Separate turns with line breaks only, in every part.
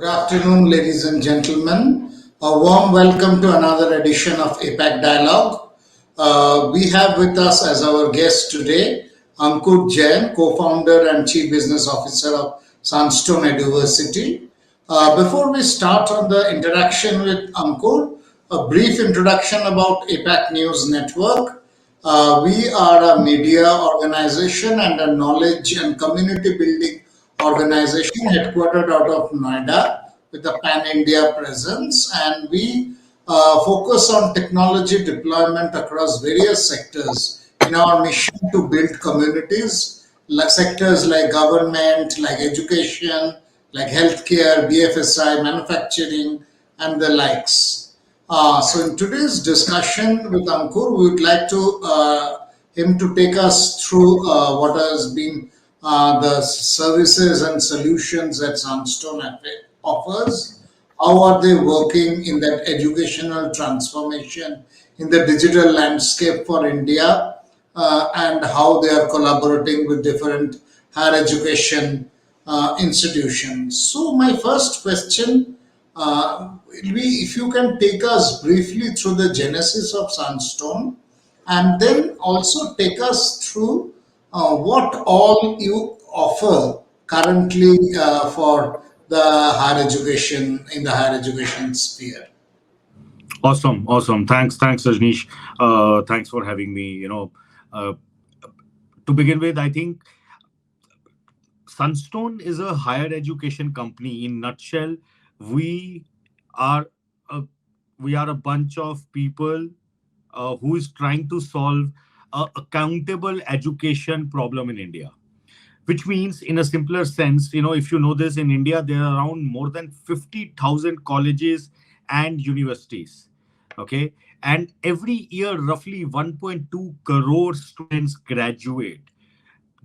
Good afternoon, ladies and gentlemen. A warm welcome to another edition of APAC Dialogue. We have with us as our guest today Ankur Jain, co-founder and chief business officer of Sunstone University. Before we start on the interaction with Ankur, a brief introduction about APAC News Network. We are a media organization and a knowledge and community building organization headquartered out of Noida with a pan India presence. And we focus on technology deployment across various sectors in our mission to build communities, like sectors like government, like education, like healthcare, BFSI, manufacturing, and the likes. So in today's discussion with Ankur, we would like to him to take us through what has been the services and solutions that Sunstone offers. How are they working in that educational transformation in the digital landscape for India, and how they are collaborating with different higher education institutions. So my first question will be if you can take us briefly through the genesis of Sunstone and then also take us through what all you offer currently for the higher education in the higher education sphere.
Awesome. Thanks, Rajneesh. Thanks for having me. Uh, to begin with, I think Sunstone is a higher education company. In nutshell, we are a, we are a bunch of people who is trying to solve a accountable education problem in India. Which means, in a simpler sense, if you know this, in India there are around more than 50,000 colleges and universities. Okay, and every year roughly 1.2 crore students graduate.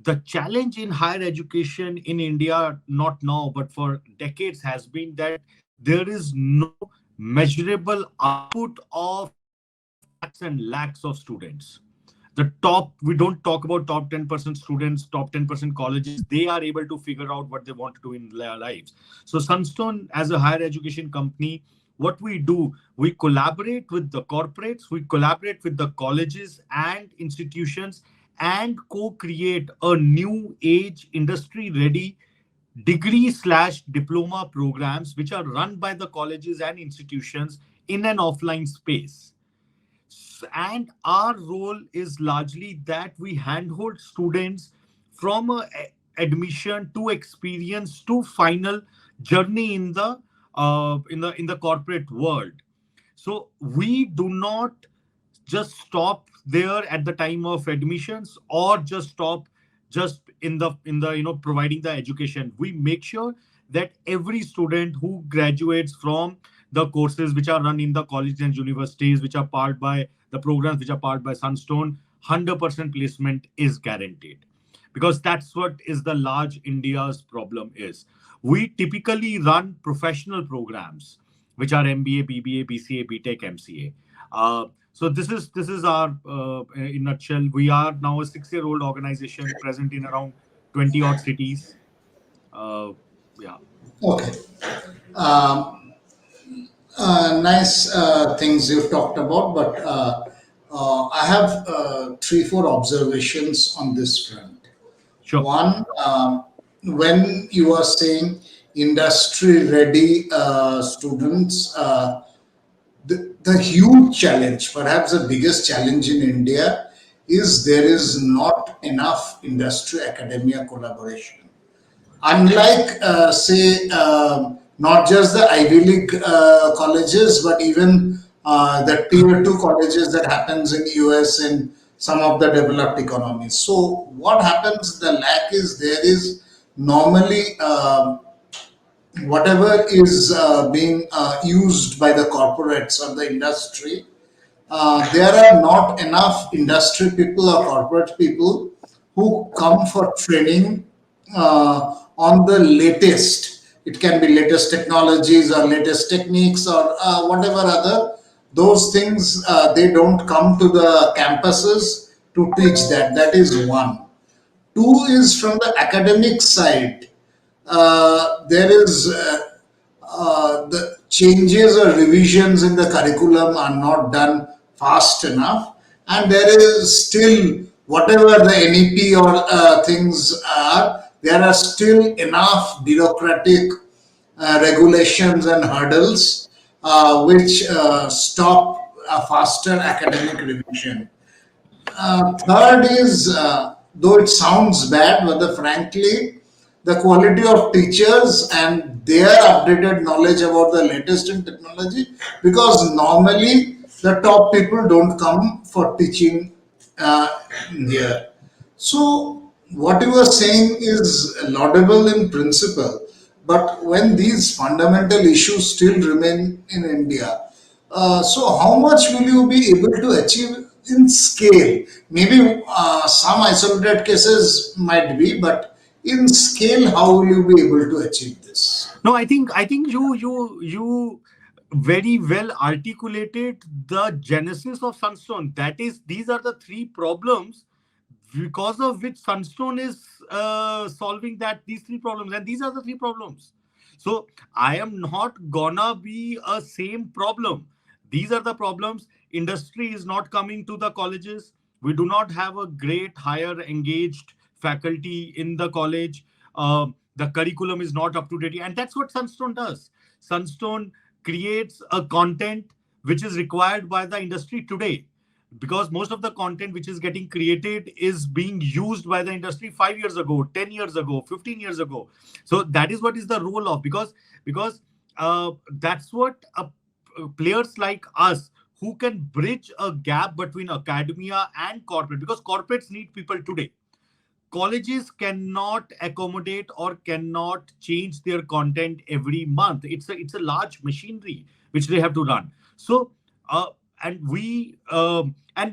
The challenge in higher education in India, not now, but for decades, has been that there is no measurable output of lakhs and lakhs of students. We don't talk about top 10% students, top 10% colleges. They are able to figure out what they want to do in their lives. So Sunstone, as a higher education company, what we do, we collaborate with the corporates, we collaborate with the colleges and institutions, and co-create a new age industry ready degree slash diploma programs which are run by the colleges and institutions in an offline space. And our role is largely that we handhold students from admission to experience to final journey in the corporate world. So we do not just stop there at the time of admissions, or just stop just in the providing the education. We make sure that every student who graduates from the courses which are run in the colleges and universities, which are powered by the programs which are powered by Sunstone, 100% placement is guaranteed. Because that's what is the large India's problem is. We typically run professional programs, which are MBA, BBA, BCA, BTech, MCA. So this is our in nutshell. We are now a 6-year-old organization present in around 20 odd cities. Yeah.
Okay. Um, nice things you've talked about, but I have three, four observations on this front.
Sure.
One, when you are saying industry ready students, the huge challenge, perhaps the biggest challenge in India, is there is not enough industry academia collaboration. Unlike, say, not just the Ivy League colleges, but even the tier two colleges that happens in US and some of the developed economies. So what happens? The lack is there is normally whatever is being used by the corporates or the industry, there are not enough industry people or corporate people who come for training on the latest. It can be latest technologies or latest techniques or whatever other those things. They don't come to the campuses to teach that. That is one. Two is from the academic side. There is the changes or revisions in the curriculum are not done fast enough, and there is still whatever the NEP or things are, there are still enough bureaucratic regulations and hurdles which stop a faster academic revision. Third is, though it sounds bad, whether frankly, the quality of teachers and their updated knowledge about the latest in technology, because normally the top people don't come for teaching here. So, what you are saying is laudable in principle, but when these fundamental issues still remain in India, so how much will you be able to achieve in scale? Maybe some isolated cases might be, but in scale, how will you be able to achieve this?
No, I think you very well articulated the genesis of Sunstone. That is, these are the three problems because of which Sunstone is solving that these three problems, and these are the three problems. So I am not gonna be a same problem. These are the problems. Industry is not coming to the colleges. We do not have a great higher engaged faculty in the college. The curriculum is not up to date, and that's what Sunstone does. Sunstone creates a content which is required by the industry today, because most of the content which is getting created is being used by the industry 5 years ago, 10 years ago, 15 years ago. So that is what is the role of, because that's what players like us who can bridge a gap between academia and corporate, because corporates need people today. Colleges cannot accommodate or cannot change their content every month. It's a large machinery which they have to run. So uh, and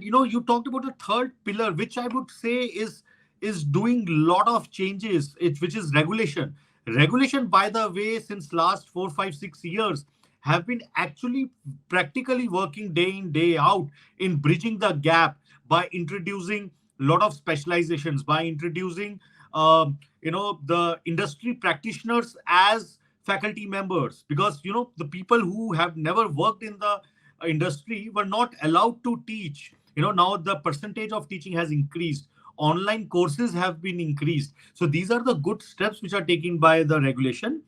you talked about the third pillar, which I would say is doing lot of changes, which is regulation. Regulation, by the way, since last 4, 5, 6 years have been actually practically working day in day out in bridging the gap by introducing lot of specializations, by introducing the industry practitioners as faculty members, because the people who have never worked in the industry were not allowed to teach. Now the percentage of teaching has increased, online courses have been increased. So these are the good steps which are taken by the regulation.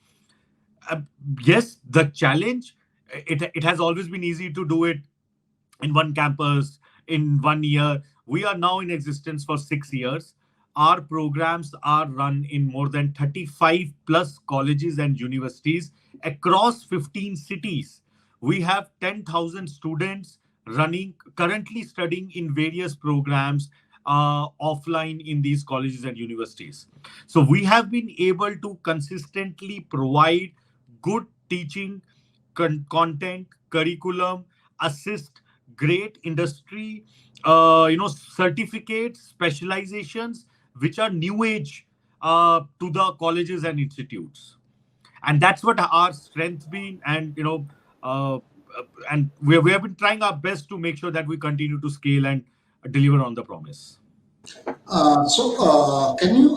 uh, yes, the challenge, it has always been easy to do it in one campus in 1 year. We are now in existence for 6 years. Our programs are run in more than 35 plus colleges and universities across 15 cities. We have 10,000 students running, currently studying in various programs offline in these colleges and universities. So we have been able to consistently provide good teaching, content, curriculum, assist great industry, certificates, specializations, which are new age to the colleges and institutes. And that's what our strength been. And uh, and we have been trying our best to make sure that we continue to scale and deliver on the promise.
Can you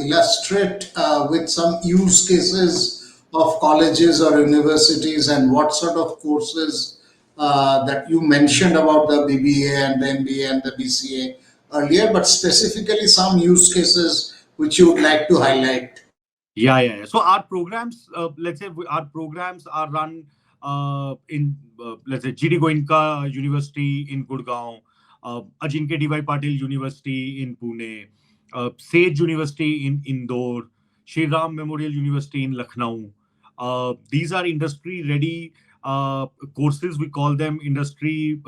illustrate with some use cases of colleges or universities, and what sort of courses that you mentioned about the BBA and the MBA and the BCA earlier, but specifically some use cases which you would like to highlight?
Yeah. So our programs, let's say our programs are run in, let's say, GD Goenka University in Gurgaon, Ajinkya D.Y. Patil University in Pune, Sage University in Indore, Shri Ram Memorial University in Lucknow. These are industry-ready courses. We call them industry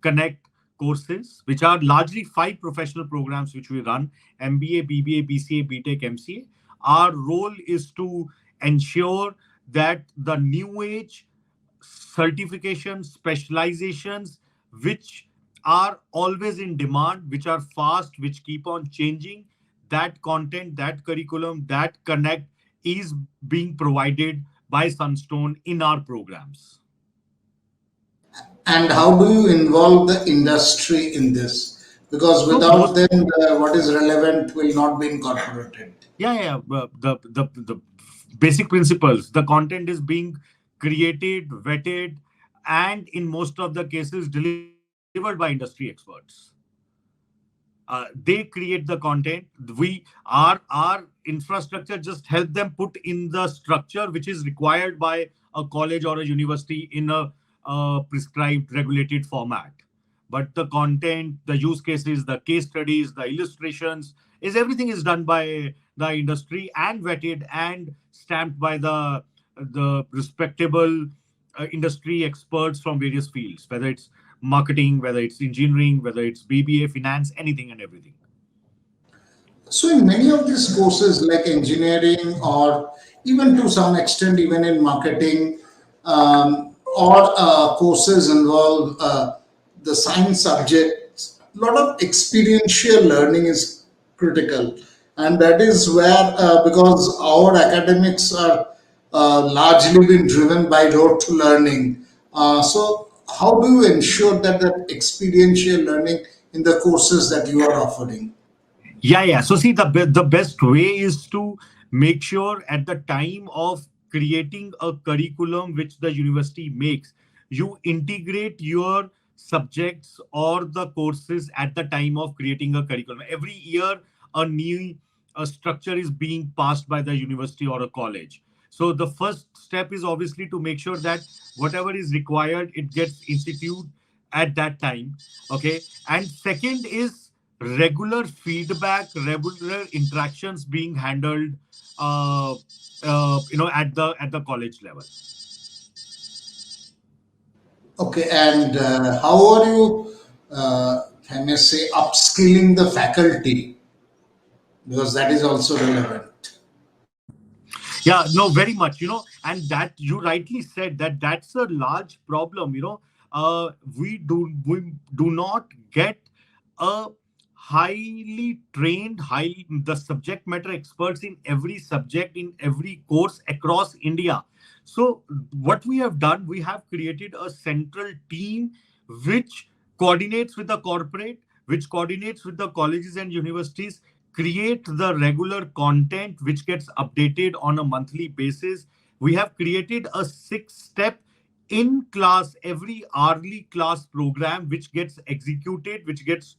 connect courses, which are largely 5 professional programs which we run: MBA, BBA, BCA, BTech, MCA. Our role is to ensure that the new age certifications, specializations, which are always in demand, which are fast, which keep on changing, that content, that curriculum, that connect is being provided by Sunstone in our programs.
And how do you involve the industry in this? Because
So
without
most
them, what is relevant will not be incorporated.
Yeah. The basic principles. The content is being created, vetted, and in most of the cases delivered by industry experts. They create the content. We our infrastructure just help them put in the structure which is required by a college or a university in a prescribed regulated format. But the content, the use cases, the case studies, the illustrations, is everything is done by the industry and vetted and stamped by the respectable industry experts from various fields, whether it's marketing, whether it's engineering, whether it's BBA, finance, anything and everything.
So, in many of these courses, like engineering or even to some extent, even in marketing, or courses involve the science subjects, a lot of experiential learning is critical. And that is where, because our academics are largely been driven by rote learning. So, how do you ensure that that experiential learning in the courses that you are offering?
Yeah. So see, the best way is to make sure at the time of creating a curriculum which the university makes, you integrate your subjects or the courses at the time of creating a curriculum. Every year, a new structure is being passed by the university or a college. So the first step is obviously to make sure that whatever is required, it gets instituted at that time. Okay. And second is regular feedback, regular interactions being handled, uh, at the college level.
Okay, and how are you, can I say, upskilling the faculty? Because that is also relevant.
Yeah, no, very much, and that you rightly said that that's a large problem. We do not get a highly trained, high the subject matter experts in every subject in every course across India. So what we have done, we have created a central team which coordinates with the corporate, which coordinates with the colleges and universities, create the regular content which gets updated on a monthly basis. We have created a 6 step in class, every hourly class program which gets executed, which gets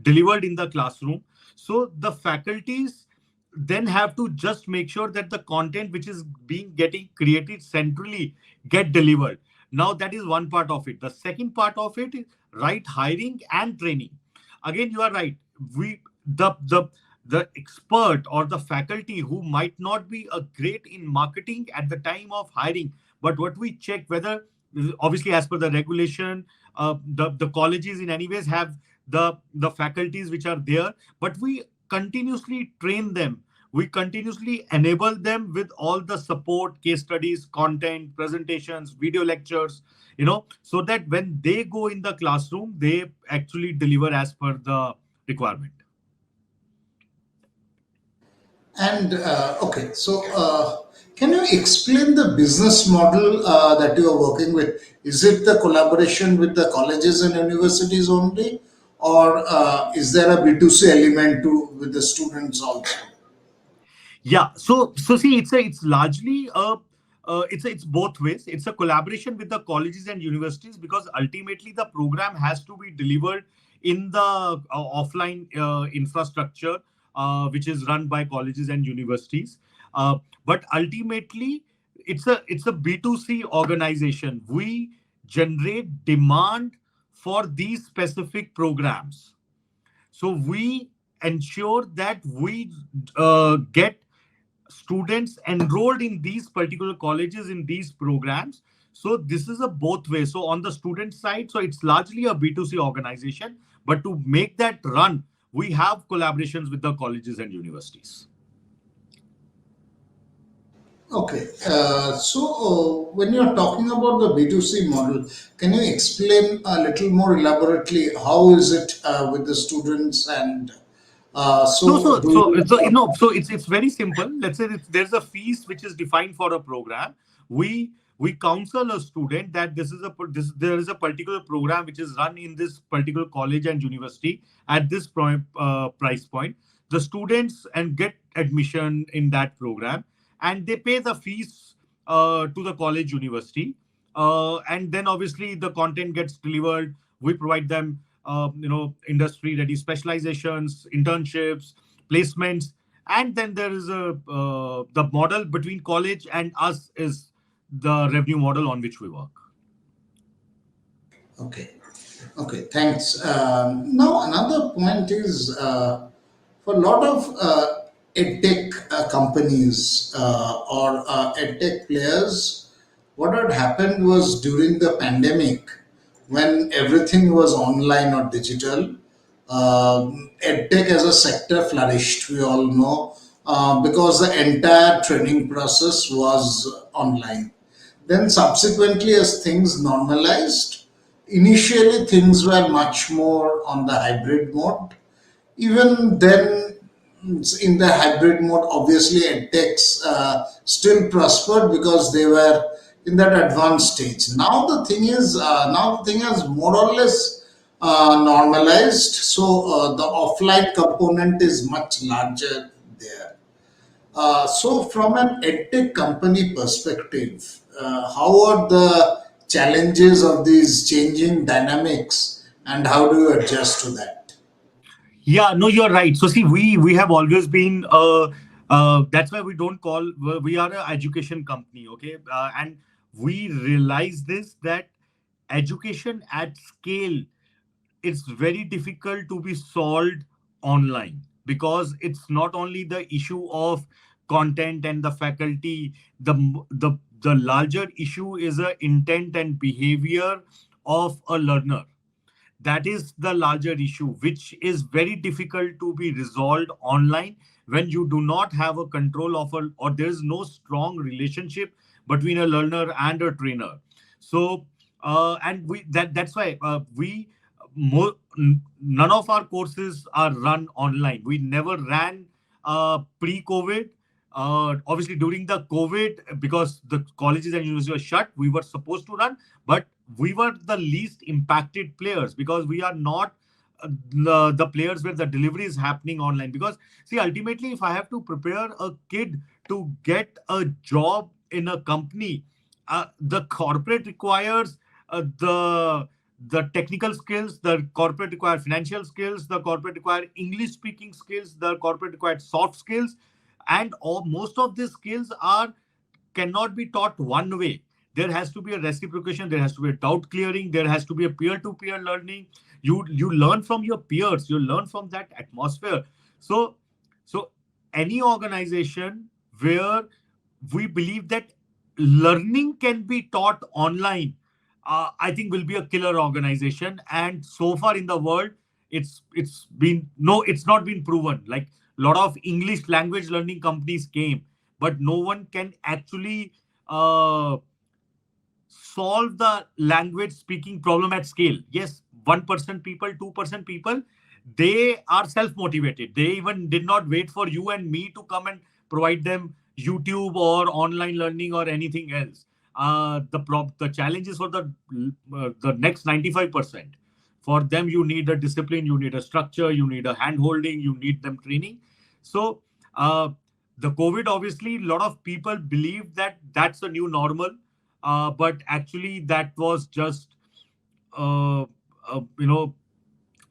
delivered in the classroom. So the faculties then have to just make sure that the content which is being getting created centrally get delivered. Now that is one part of it. The second part of it is right hiring and training. Again, you are right. We the the the expert or the faculty who might not be a great in marketing at the time of hiring, but what we check whether, obviously as per the regulation, the colleges in any ways have the faculties which are there, but we continuously train them, we continuously enable them with all the support, case studies, content, presentations, video lectures, so that when they go in the classroom they actually deliver as per the requirement.
And okay, so can you explain the business model that you are working with? Is it the collaboration with the colleges and universities only, or is there a B2C element to with the students also?
Yeah. So see, it's largely it's both ways. It's a collaboration with the colleges and universities because ultimately the program has to be delivered in the offline infrastructure which is run by colleges and universities. But ultimately, it's a B2C organization. We generate demand for these specific programs, so we ensure that we get students enrolled in these particular colleges in these programs. So this is a both way. So on the student side, so it's largely a B2C organization, but to make that run, we have collaborations with the colleges and universities.
Okay, so when you're talking about the B2C model, can you explain a little more elaborately how is it with the students and
No,
so
so
do
so
you?
so you know, so it's very simple. Let's say there's a fees which is defined for a program. We counsel a student that there is a particular program which is run in this particular college and university at this price point. The students and get admission in that program, and they pay the fees to the college university, and then obviously the content gets delivered. We provide them industry ready specializations, internships, placements, and then there is a the model between college and us is the revenue model on which we work.
Okay. Okay, thanks. Now, another point is for a lot of edtech companies or edtech players, what had happened was during the pandemic, when everything was online or digital, edtech as a sector flourished, we all know, because the entire training process was online. Then, subsequently, as things normalized, initially things were much more on the hybrid mode. Even then, in the hybrid mode, obviously edtechs still prospered because they were in that advanced stage. Now the thing has more or less normalized. So the offline component is much larger there. So, from an edtech company perspective, how are the challenges of these changing dynamics, and how do you adjust to that?
Yeah, no, you're right. So see, we have always been that's why we don't call we are an education company, okay? And we realize this that education at scale, it's very difficult to be solved online, because it's not only the issue of content and the faculty. The larger issue is a intent and behavior of a learner. That is the larger issue, which is very difficult to be resolved online when you do not have a control of a, or there is no strong relationship between a learner and a trainer. So and we that's why we none of our courses are run online. We never ran pre-COVID. Obviously, during the COVID, because the colleges and universities were shut, we were supposed to run, but we were the least impacted players because we are not the players where the delivery is happening online. Because, see, ultimately, if I have to prepare a kid to get a job in a company, the corporate requires the technical skills, the corporate require financial skills, the corporate require English speaking skills, the corporate require soft skills, and all, most of these skills are cannot be taught one way. There has to be a reciprocation, there has to be a doubt clearing, there has to be a peer to peer learning. You learn from your peers, you learn from that atmosphere. So so any organization where we believe that learning can be taught online, I think will be a killer organization. And so far in the world, it's been no, it's not been proven. Like, a lot of English language learning companies came, but no one can actually uh, solve the language speaking problem at scale. Yes, 1% people, 2% people, they are self motivated. They even did not wait for you and me to come and provide them YouTube or online learning or anything else. The challenge is for the next 95%. For them, you need a discipline, you need a structure, you need a hand holding, you need them training. So uh, the COVID, obviously, a lot of people believe that that's the new normal, but actually that was just uh, you know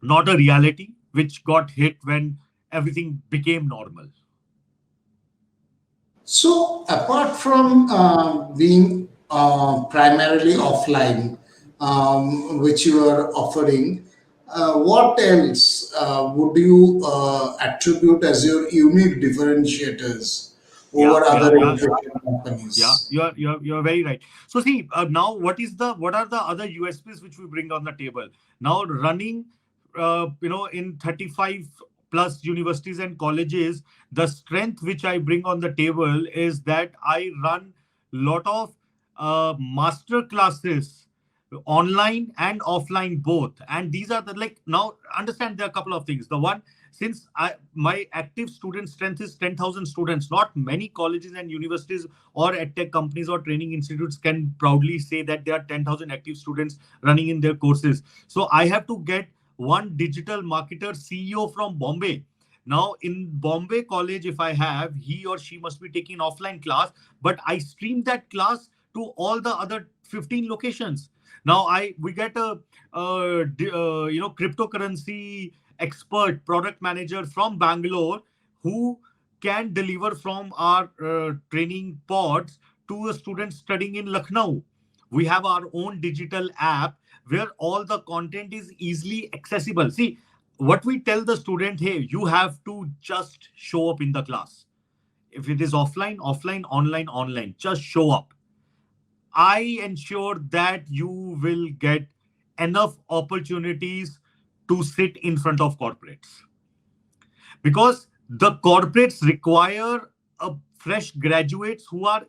not a reality, which got hit when everything became normal.
So, apart from being primarily offline, which you are offering, what else would you attribute as your unique differentiators
Yeah,
over
yeah,
other
yeah,
education
yeah.
companies?
You're very right. So see, now what are the other USPs which we bring on the table? Now, running, in 35 plus universities and colleges, the strength which I bring on the table is that I run lot of master classes, online and offline both. And these are the, like, now understand there are a couple of things. The one, since my active student strength is 10,000 students, not many colleges and universities or edtech companies or training institutes can proudly say that there are 10,000 active students running in their courses. So I have to get one digital marketer CEO from Bombay Now in Bombay college, if I have, he or she must be taking offline class, but I stream that class to all the other 15 locations. Now I we get a cryptocurrency expert product manager from Bangalore who can deliver from our training pods to a student studying in Lucknow. We have our own digital app where all the content is easily accessible. See, what we tell the student, hey, you have to just show up in the class. If it is offline, offline, online, online, just show up. I ensure that you will get enough opportunities to sit in front of corporates, because the corporates require a fresh graduates who are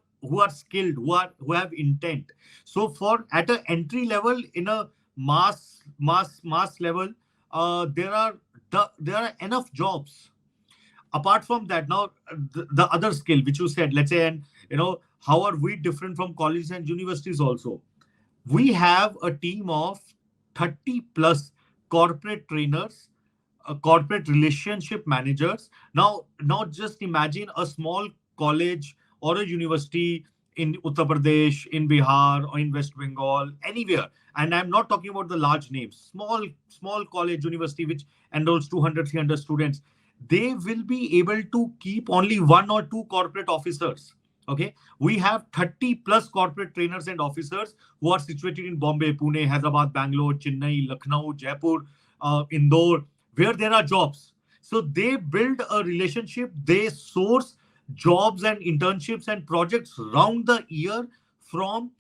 skilled, who have intent. So for at an entry level, in a mass level, there are enough jobs. Apart from that, now the other skill which you said, let's say, and how are we different from colleges and universities also? We have a team of 30 plus corporate trainers, corporate relationship managers. Now, not just imagine a small college or a university in Uttar Pradesh, in Bihar, or in West Bengal, anywhere. And I'm not talking about the large names. Small college, university, which enrolls 200, 300 students. They will be able to keep only one or two corporate officers. Okay, we have 30 plus corporate trainers and officers who are situated in Bombay, Pune, Hyderabad, Bangalore, Chennai, Lucknow, Jaipur, Indore, where there are jobs. So they build a relationship, they source jobs and internships and projects round the year from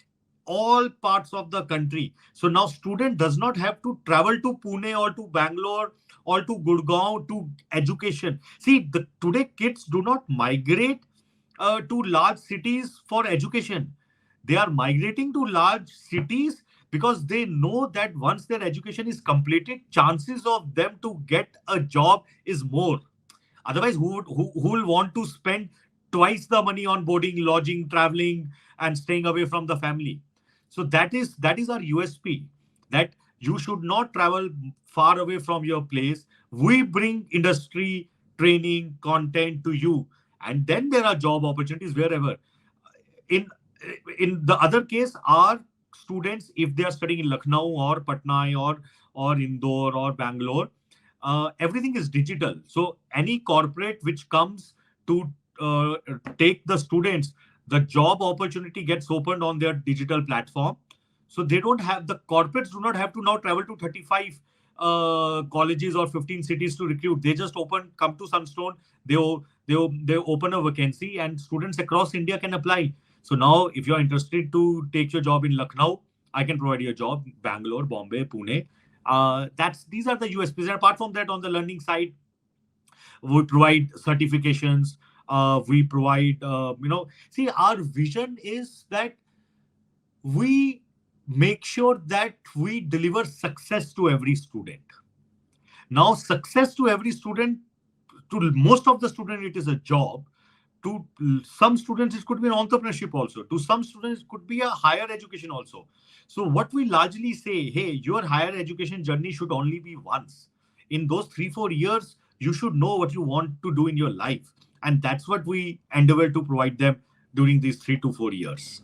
all parts of the country. So now student does not have to travel to Pune or to Bangalore or to Gurgaon to education. See, today kids do not migrate to large cities for education. They are migrating to large cities because they know that once their education is completed, chances of them to get a job is more. Otherwise, who will want to spend twice the money on boarding, lodging, traveling, and staying away from the family? So that is our USP. That you should not travel far away from your place. We bring industry training content to you, and then there are job opportunities wherever. In in the other case, our students, if they are studying in Lucknow or Patna or Indore or Bangalore, everything is digital. So any corporate which comes to take the students, the job opportunity gets opened on their digital platform. So they don't have the corporates do not have to now travel to 35 colleges or 15 cities to recruit. They just come to Sunstone, they open a vacancy, and students across India can apply. So now, if you're interested to take your job in Lucknow, I can provide you a job. Bangalore, Bombay, Pune. That's These are the USPs. And apart from that, on the learning side, we provide certifications. We provide, see, our vision is that we make sure that we deliver success to every student. Now, success to every student, to most of the student, it is a job. To some students, it could be an entrepreneurship also. To some students, it could be a higher education also. So what we largely say, hey, your higher education journey should only be once. In those 3-4 years, you should know what you want to do in your life. And that's what we endeavor to provide them during these 3 to 4 years.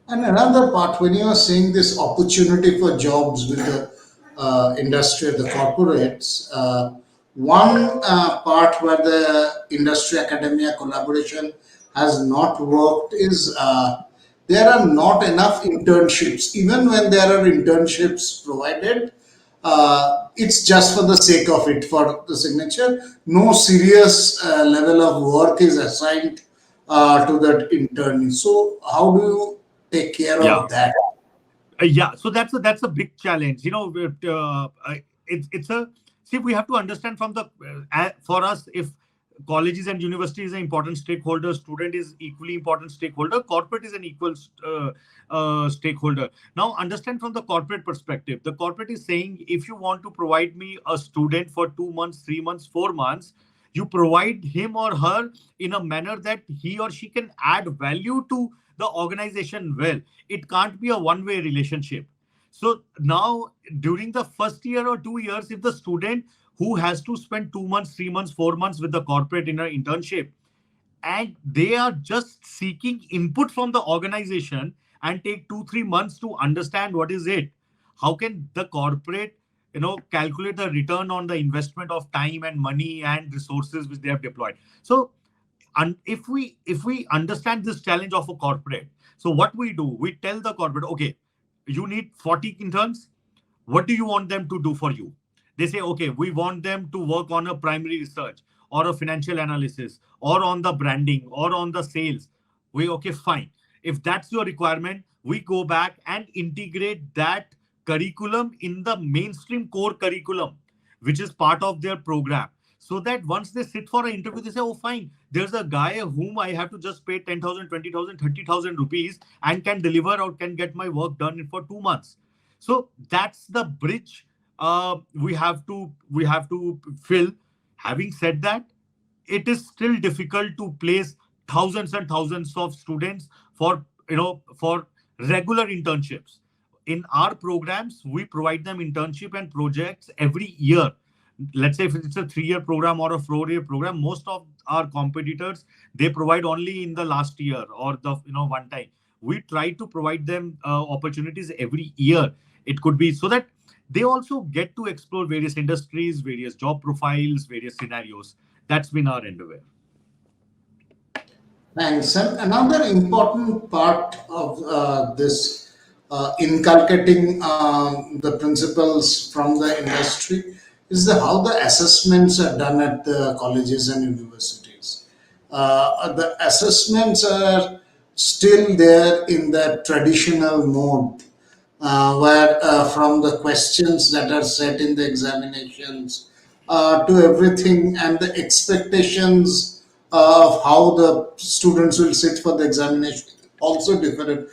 And another part, when you are saying this opportunity for jobs with the industry, the corporates, one part where the industry academia collaboration has not worked is there are not enough internships. Even when there are internships provided, it's just for the sake of it, for the signature. No serious level of work is assigned to that intern. So, how do you take care
Yeah.
of that?
Yeah, so that's a big challenge. It's a see. We have to understand from the for us, if colleges and universities are important stakeholder, student is equally important stakeholder, corporate is an equal stakeholder. Now, understand from the corporate perspective. The corporate is saying, if you want to provide me a student for 2 months, 3 months, 4 months, you provide him or her in a manner that he or she can add value to the organization well. It can't be a one-way relationship. So now, during the first year or 2 years, if the student who has to spend 2 months, 3 months, 4 months with the corporate in an internship, and they are just seeking input from the organization and take 2 3 months to understand what is it. How can the corporate calculate the return on the investment of time and money and resources which they have deployed? So, and if we understand this challenge of a corporate, so what we do, we tell the corporate, okay, you need 40 interns. What do you want them to do for you? They say, okay, we want them to work on a primary research or a financial analysis or on the branding or on the sales. We, okay, fine. If that's your requirement, we go back and integrate that curriculum in the mainstream core curriculum, which is part of their program. So that once they sit for an interview, they say, oh, fine, there's a guy whom I have to just pay 10,000, 20,000, 30,000 rupees and can deliver or can get my work done in for 2 months. So that's the bridge we have to fill. Having said that, it is still difficult to place thousands and thousands of students for regular internships. In our programs, we provide them internship and projects every year. Let's say if it's a 3-year program or a 4-year program, most of our competitors, they provide only in the last year or the one time. We try to provide them opportunities every year. It could be so that they also get to explore various industries, various job profiles, various scenarios. That's been our endeavor.
Thanks. And another important part of this inculcating the principles from the industry is how the assessments are done at the colleges and universities. The assessments are still there in the traditional mode, where from the questions that are set in the examinations to everything and the expectations of how the students will sit for the examination also different.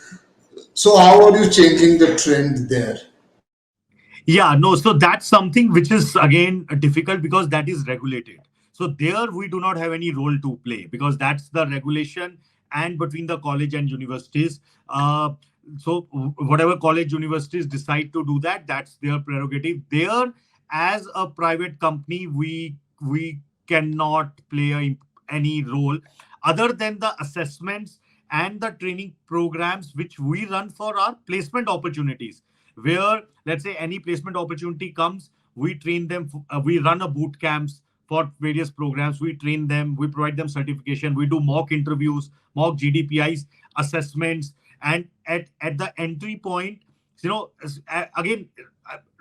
So how are you changing the trend there?
Yeah, no. So that's something which is again difficult because that is regulated. So there we do not have any role to play because that's the regulation and between the college and universities. So whatever college universities decide to do that, that's their prerogative. There, as a private company, we cannot play any role other than the assessments and the training programs which we run for our placement opportunities, where let's say any placement opportunity comes, we train them, we run a boot camps for various programs, we train them, we provide them certification, we do mock interviews, mock gdpis, assessments, and at the entry point, again,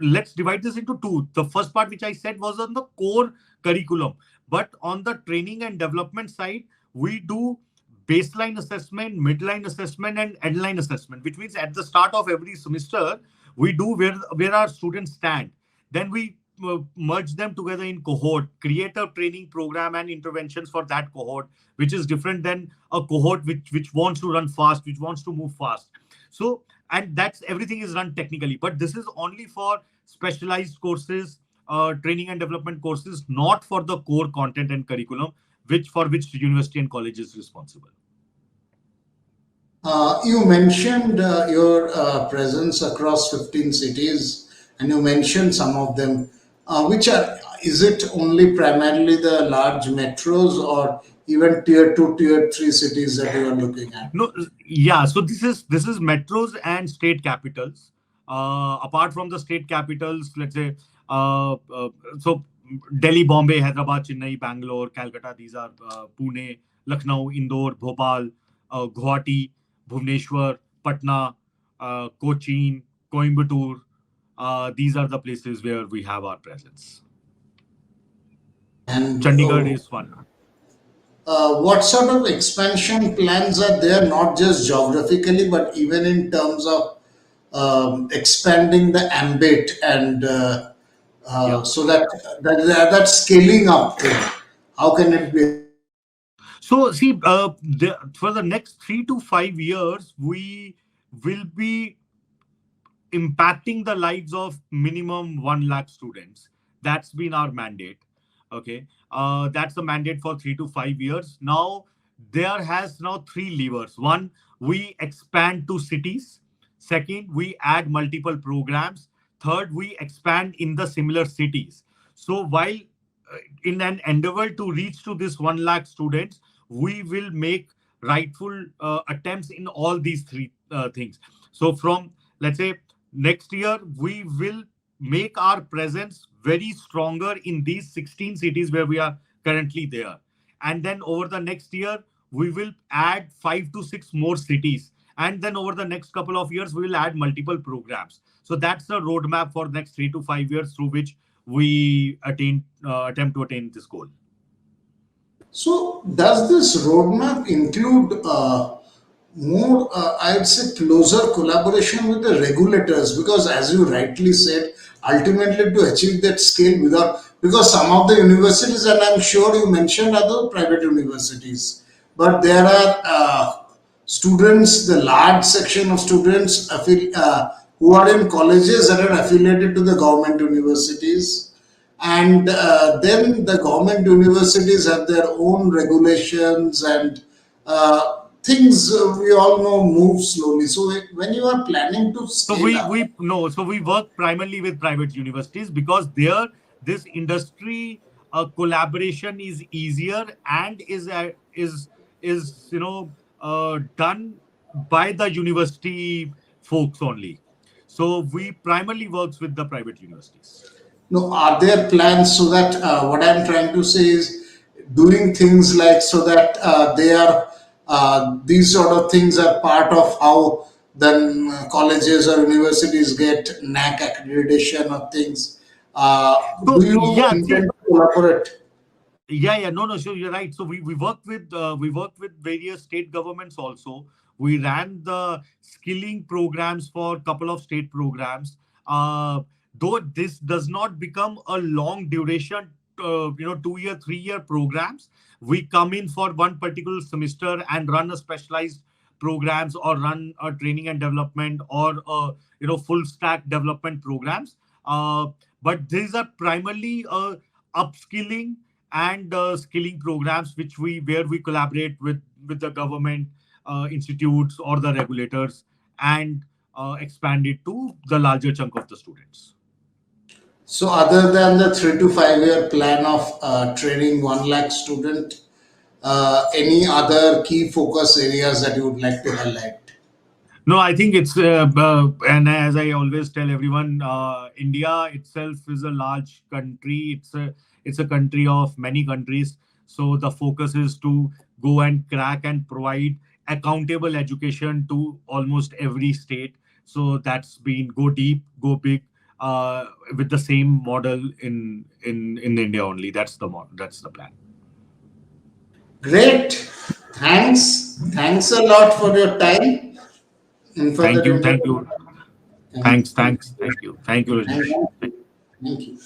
let's divide this into two. The first part which I said was on the core curriculum, but on the training and development side, we do baseline assessment, midline assessment, and endline assessment, which means at the start of every semester, we do where our students stand. Then we merge them together in cohort, create a training program and interventions for that cohort, which is different than a cohort which wants to run fast, which wants to move fast. So, and that's everything is run technically, but this is only for specialized courses, training and development courses, not for the core content and curriculum, which university and college is responsible.
You mentioned your presence across 15 cities, and you mentioned some of them. Which are, is it only primarily the large metros or even tier 2, tier 3 cities that you are looking at?
No, yeah. So this is metros and state capitals. Apart from the state capitals, let's say, so Delhi, Bombay, Hyderabad, Chennai, Bangalore, Calcutta. These are Pune, Lucknow, Indore, Bhopal, Guwahati, Bhubaneswar, Patna, Cochin, Coimbatore. These are the places where we have our presence.
And
Chandigarh is one.
what sort of expansion plans are there, not just geographically, but even in terms of expanding the ambit and
Yeah.
so that scaling up thing, how can it be achieved?
So see, for the next 3 to 5 years, we will be impacting the lives of minimum 1 lakh students. That's been our mandate. Okay. That's the mandate for 3 to 5 years. Now, there has now three levers. One, we expand to cities. Second, we add multiple programs. Third, we expand in the similar cities. So while in an endeavor to reach to this 1 lakh students, we will make rightful attempts in all these three things. So from, let's say, next year, we will make our presence very stronger in these 16 cities where we are currently there. And then over the next year, we will add 5 to 6 more cities. And then over the next couple of years, we will add multiple programs. So that's the roadmap for the next 3 to 5 years through which we attempt to attain this goal.
So, does this roadmap include more, I'd say, closer collaboration with the regulators? Because, as you rightly said, ultimately to achieve that scale without, because some of the universities, and I'm sure you mentioned other private universities, but there are students, the large section of students who are in colleges that are affiliated to the government universities, and then the government universities have their own regulations and things, we all know, move slowly. So when you are planning to
So
scale up,
we work primarily with private universities because there this industry collaboration is easier and is done by the university folks only. So we primarily works with the private universities.
no, are there plans so that what I'm trying to say is doing things like so that they are these sort of things are part of how then colleges or universities get NAC accreditation or things. Do
So
you
yeah, see,
intend to collaborate?
yeah, no, no, sure, you're right. So we worked with various state governments also. We ran the skilling programs for a couple of state programs. Though this does not become a long duration, 2 year, 3 year programs. We come in for one particular semester and run a specialized programs or run a training and development or full stack development programs. But these are primarily upskilling and skilling programs which we where we collaborate with the government institutes or the regulators and expand it to the larger chunk of the students.
So, other than the 3 to 5 year plan of training 1 lakh student, any other key focus areas that you would like to highlight?
No, I think it's and as I always tell everyone, India itself is a large country. It's a country of many countries. So the focus is to go and crack and provide accountable education to almost every state. So that's been go deep, go big, with the same model in India only. That's the model. That's the plan.
Great. Thanks. Thanks a lot for your time and for
Thank
that
you, thank
interview.
you,
Thank you.
thank you,
Thank
Rajesh.
you. Thank you.